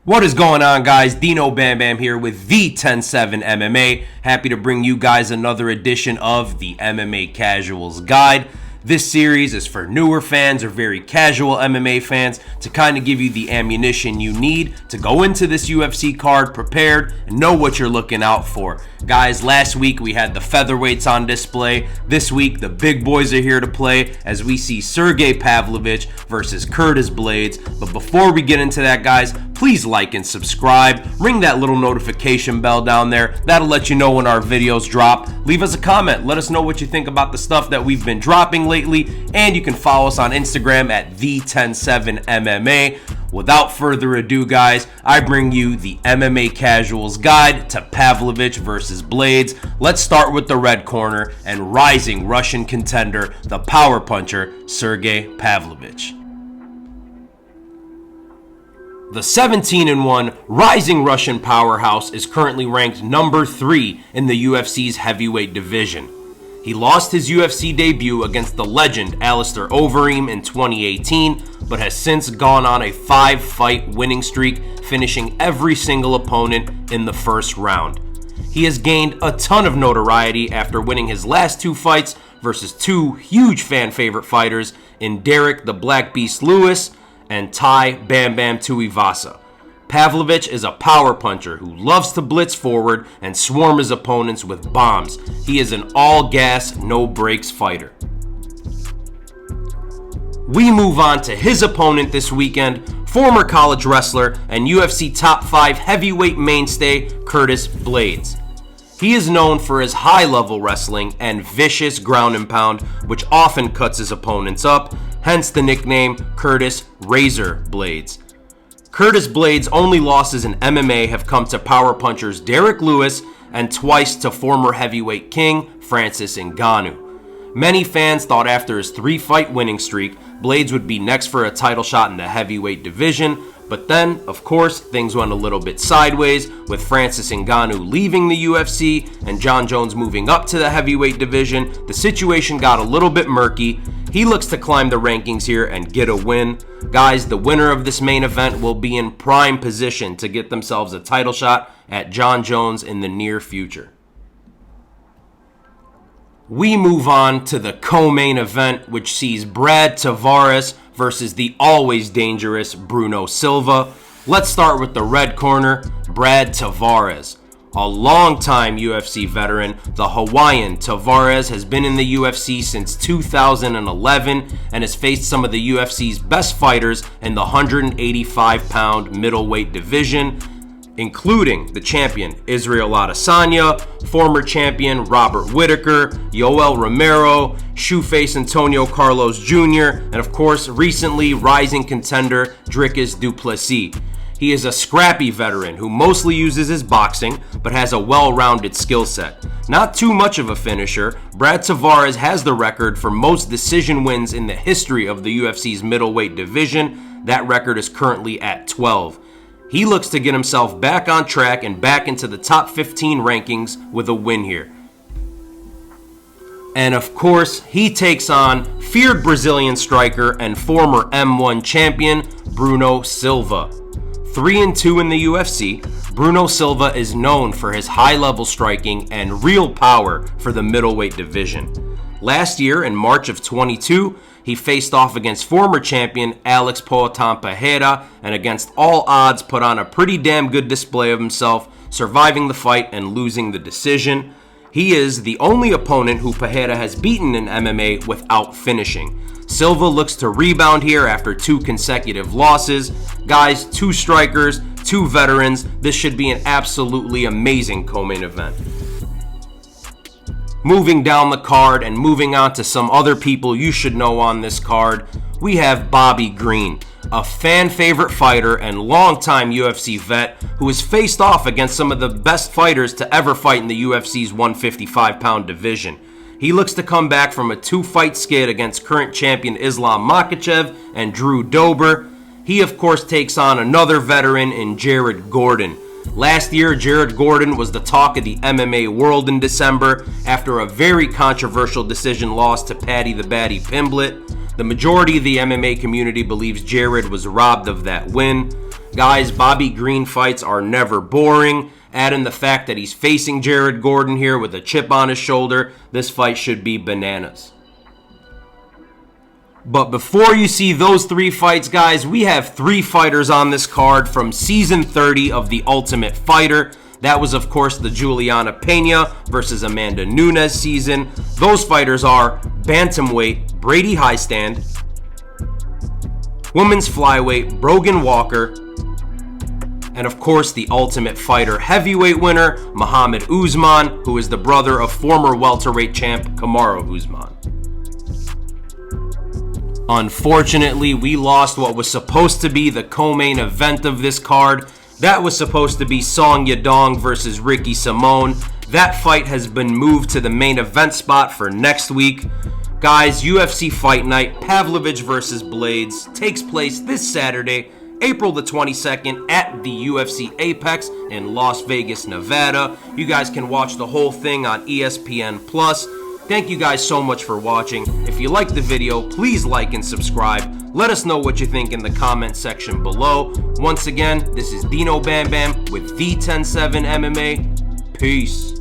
What is going on, guys? Dino Bam Bam here with the 10-7 MMA. Happy to bring you guys another edition of the MMA Casuals Guide. This series is for newer fans or very casual MMA fans to kind of give you the ammunition you need to go into this UFC card prepared and know what you're looking out for. Guys, last week we had the featherweights on display. This week the big boys are here to play as we see Sergei Pavlovich versus Curtis Blaydes. But before we get into that, guys, please like and subscribe. Ring that little notification bell down there. That'll let you know when our videos drop. Leave us a comment. Let us know what you think about the stuff that we've been dropping lately. And you can follow us on Instagram at the107MMA. Without further ado, guys, I bring you the MMA Casuals Guide to Pavlovich versus Blaydes. Let's start with the red corner and rising Russian contender, the power puncher, Sergei Pavlovich. The 17-1 rising Russian powerhouse is currently ranked number 3 in the UFC's heavyweight division. He lost his UFC debut against the legend Alistair Overeem in 2018, but has since gone on a 5-fight winning streak, finishing every single opponent in the first round. He has gained a ton of notoriety after winning his last 2 fights versus 2 huge fan favorite fighters in Derek the Black Beast Lewis and Tai Bam Bam Tuivasa. Pavlovich is a power puncher who loves to blitz forward and swarm his opponents with bombs. He is an all-gas, no-brakes fighter. We move on to his opponent this weekend, former college wrestler and UFC top 5 heavyweight mainstay, Curtis Blaydes. He is known for his high-level wrestling and vicious ground and pound, which often cuts his opponents up, hence the nickname Curtis Razor Blaydes. Curtis Blaydes' only losses in MMA have come to power punchers Derek Lewis and twice to former heavyweight king Francis Ngannou. Many fans thought after his 3-fight winning streak, Blaydes would be next for a title shot in the heavyweight division, but then, of course, things went a little bit sideways with Francis Ngannou leaving the UFC and Jon Jones moving up to the heavyweight division. The situation got a little bit murky. He looks to climb the rankings here and get a win. Guys, the winner of this main event will be in prime position to get themselves a title shot at Jon Jones in the near future. We move on to the co-main event, which sees Brad Tavares versus the always dangerous Bruno Silva. Let's start with the red corner, Brad Tavares. A longtime UFC veteran, the Hawaiian Tavares has been in the UFC since 2011 and has faced some of the UFC's best fighters in the 185-pound middleweight division, including the champion Israel Adesanya, former champion Robert Whittaker, Yoel Romero, shoeface Antonio Carlos Jr., and of course recently rising contender Dricus du Plessis. He is a scrappy veteran who mostly uses his boxing, but has a well-rounded skill set. Not too much of a finisher, Brad Tavares has the record for most decision wins in the history of the UFC's middleweight division. That record is currently at 12. He looks to get himself back on track and back into the top 15 rankings with a win here. And of course, he takes on feared Brazilian striker and former M1 champion, Bruno Silva. 3-2 in the UFC, Bruno Silva is known for his high-level striking and real power for the middleweight division. Last year, in March of 22, he faced off against former champion Alex Poatan Pereira and against all odds put on a pretty damn good display of himself, surviving the fight and losing the decision. He is the only opponent who Pereira has beaten in MMA without finishing. Silva looks to rebound here after 2 consecutive losses. Guys, 2 strikers, 2 veterans. This should be an absolutely amazing co-main event. Moving down the card and moving on to some other people you should know on this card, we have Bobby Green, a fan favorite fighter and longtime UFC vet who has faced off against some of the best fighters to ever fight in the UFC's 155-pound division. He looks to come back from a 2-fight skid against current champion Islam Makhachev and Drew Dober. He, of course, takes on another veteran in Jared Gordon. Last year, Jared Gordon was the talk of the MMA world in December after a very controversial decision loss to Paddy the Baddy Pimblett. The majority of the MMA community believes Jared was robbed of that win. Guys, Bobby Green fights are never boring. Add in the fact that he's facing Jared Gordon here with a chip on his shoulder. This fight should be bananas. But before you see those 3 fights, guys, we have 3 fighters on this card from Season 30 of The Ultimate Fighter. That was, of course, the Juliana Pena versus Amanda Nunes season. Those fighters are Bantamweight Brady Hiestand, Women's Flyweight Brogan Walker, and of course the Ultimate Fighter heavyweight winner, Muhammad Usman, who is the brother of former welterweight champ Kamaru Usman. Unfortunately, we lost what was supposed to be the co-main event of this card. That was supposed to be Song Yadong versus Ricky Simone. That fight has been moved to the main event spot for next week. Guys, UFC Fight Night Pavlovich versus Blaydes takes place this Saturday, April the 22nd at the UFC APEX in Las Vegas, Nevada. You guys can watch the whole thing on ESPN+. Thank you guys so much for watching. If you liked the video, please like and subscribe. Let us know what you think in the comment section below. Once again, this is Dino Bam Bam with V107 MMA. Peace.